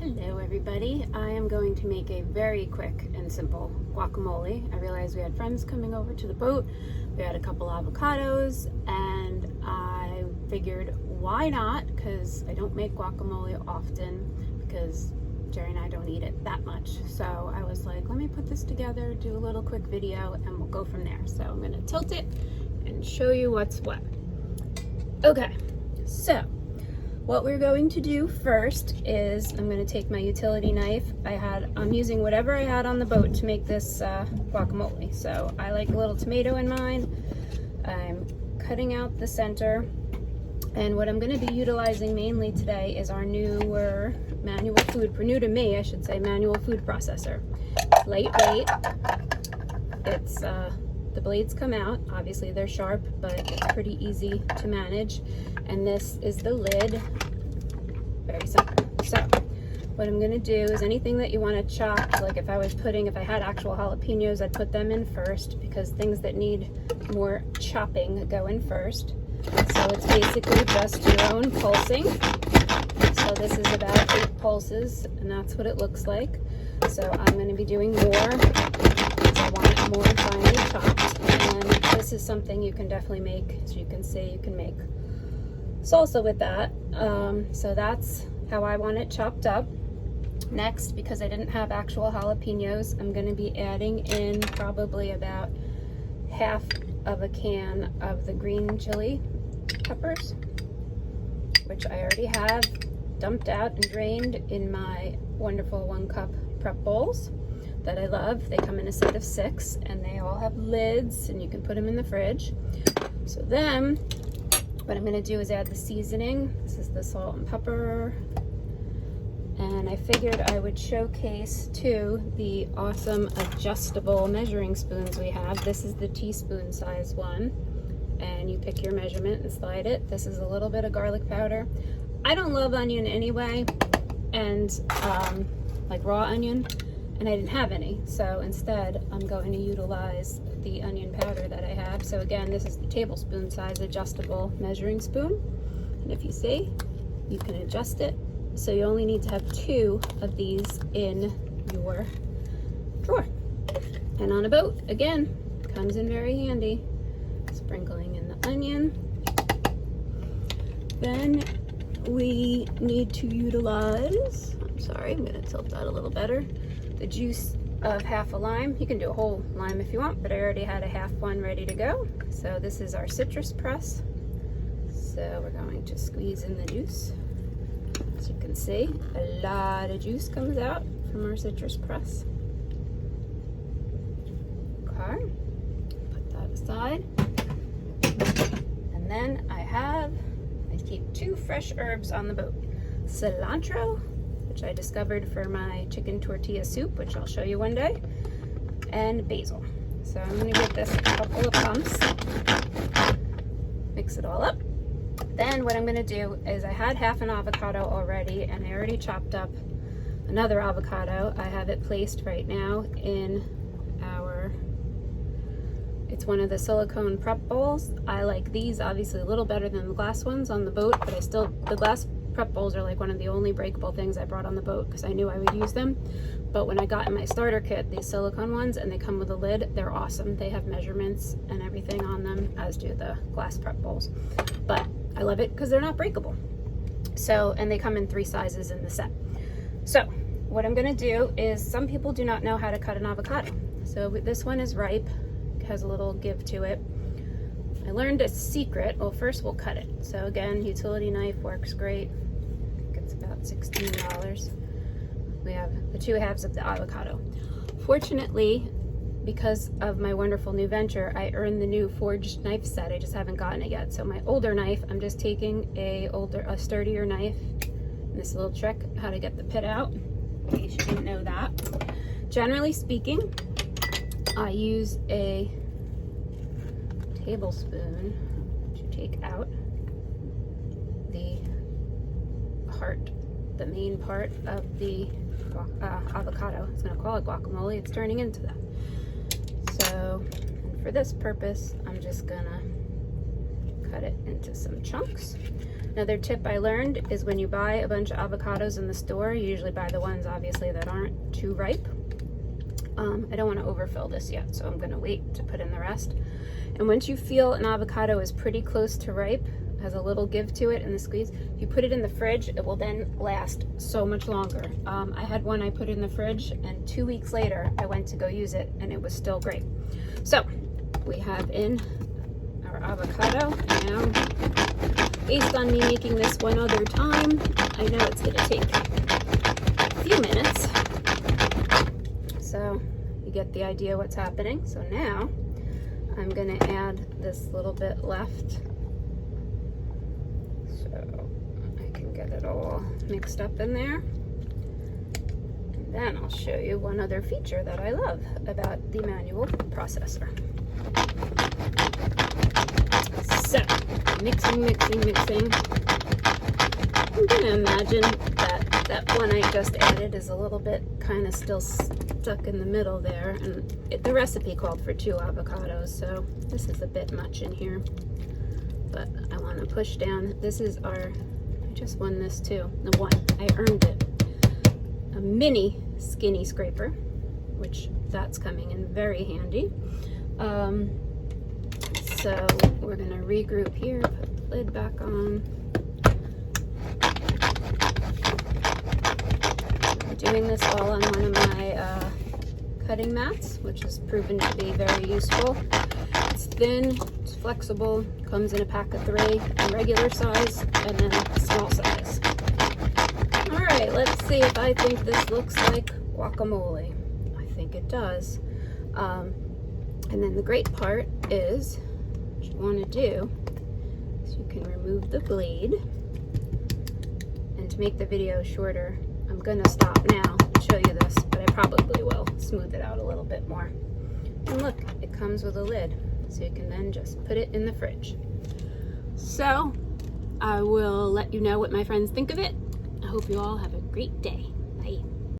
Hello everybody, I am going to make a very quick and simple guacamole. I realized we had friends coming over to the boat, we had a couple avocados, and I figured why not, because I don't make guacamole often because Jerry and I don't eat it that much. So I was like, let me put this together, do a little quick video, and we'll go from there. So I'm going to tilt it and show you what's what. Okay, so what we're going to do first is I'm going to take my utility knife. I'm using whatever I had on the boat to make this guacamole. So I like a little tomato in mine. I'm cutting out the center. And what I'm going to be utilizing mainly today is our newer new to me, I should say, manual food processor. It's lightweight. It's the blades come out. Obviously they're sharp, but it's pretty easy to manage. And this is the lid. Very simple. So what I'm going to do is anything that you want to chop, like if I had actual jalapenos, I'd put them in first, because things that need more chopping go in first. So it's basically just your own pulsing. So this is about 8 pulses, and that's what it looks like. So I'm going to be doing more because I want it more finely chopped. And this is something you can definitely make. As you can see, you can make salsa with that. So that's how I want it chopped up. Next, because I didn't have actual jalapenos, I'm going to be adding in probably about half of a can of the green chili peppers, which I already have dumped out and drained in my wonderful 1-cup prep bowls that I love. They come in a set of 6 and they all have lids and you can put them in the fridge. So then what I'm going to do is add the seasoning. This is the salt and pepper. And I figured I would showcase too the awesome adjustable measuring spoons we have. This is the teaspoon size one. And you pick your measurement and slide it. This is a little bit of garlic powder. I don't love onion anyway, and like raw onion, and I didn't have any. So instead, I'm going to utilize the onion powder that I have. So again, this is the tablespoon size adjustable measuring spoon. And if you see, you can adjust it. So you only need to have 2 of these in your drawer. And on a boat, again, comes in very handy. Sprinkling in the onion. Then we need to utilize, I'm going to tilt that a little better, the juice of half a lime. You can do a whole lime if you want, but I already had a half one ready to go. So this is our citrus press. So we're going to squeeze in the juice. As you can see, a lot of juice comes out from our citrus press. Okay, put that aside. And then I keep 2 fresh herbs on the boat. Cilantro, which I discovered for my chicken tortilla soup, which I'll show you one day, and basil. So I'm going to give this a couple of pumps, mix it all up. Then what I'm going to do is I had half an avocado already, and I already chopped up another avocado. I have it placed right now in it's one of the silicone prep bowls. I like these obviously a little better than the glass ones on the boat, but the glass prep bowls are like one of the only breakable things I brought on the boat because I knew I would use them. But when I got in my starter kit, these silicone ones, and they come with a lid, they're awesome. They have measurements and everything on them, as do the glass prep bowls. But I love it because they're not breakable. So, and they come in 3 sizes in the set. So what I'm gonna do is, some people do not know how to cut an avocado. So this one is ripe, has a little give to it. I learned a secret. Well, first we'll cut it. So again, utility knife works great. I think it's about $16. We have the 2 halves of the avocado. Fortunately, because of my wonderful new venture, I earned the new forged knife set. I just haven't gotten it yet. So my older knife, I'm just taking a sturdier knife. And this little trick, how to get the pit out, in case you didn't know that. Generally speaking, I use a tablespoon to take out the heart, the main part of the avocado. I was going to call it guacamole. It's turning into that. So for this purpose, I'm just going to cut it into some chunks. Another tip I learned is when you buy a bunch of avocados in the store, you usually buy the ones obviously that aren't too ripe. I don't want to overfill this yet, so I'm going to wait to put in the rest. And once you feel an avocado is pretty close to ripe, has a little give to it in the squeeze, if you put it in the fridge, it will then last so much longer. I had one I put in the fridge, and 2 weeks later I went to go use it and it was still great. So we have in our avocado, and based on me making this one other time, I know it's going to take a few minutes. So you get the idea what's happening. So now I'm going to add this little bit left so I can get it all mixed up in there. And then I'll show you one other feature that I love about the manual processor. So mixing. I'm going to imagine that one I just added is a little bit kind of still stuck in the middle there, and the recipe called for 2 avocados, so this is a bit much in here, but I want to push down. This is I just won this too, the one, I earned it, a mini skinny scraper, which that's coming in very handy. So we're going to regroup here, put the lid back on. I'm doing this all on one of my cutting mats, which has proven to be very useful. It's thin, it's flexible, comes in a pack of 3, a regular size and then a small size. Alright, let's see if I think this looks like guacamole. I think it does. And then the great part is, what you want to do is you can remove the blade. And to make the video shorter, I'm going to stop now and show you this, but I probably will smooth it out a little bit more. And look, it comes with a lid, so you can then just put it in the fridge. So I will let you know what my friends think of it. I hope you all have a great day.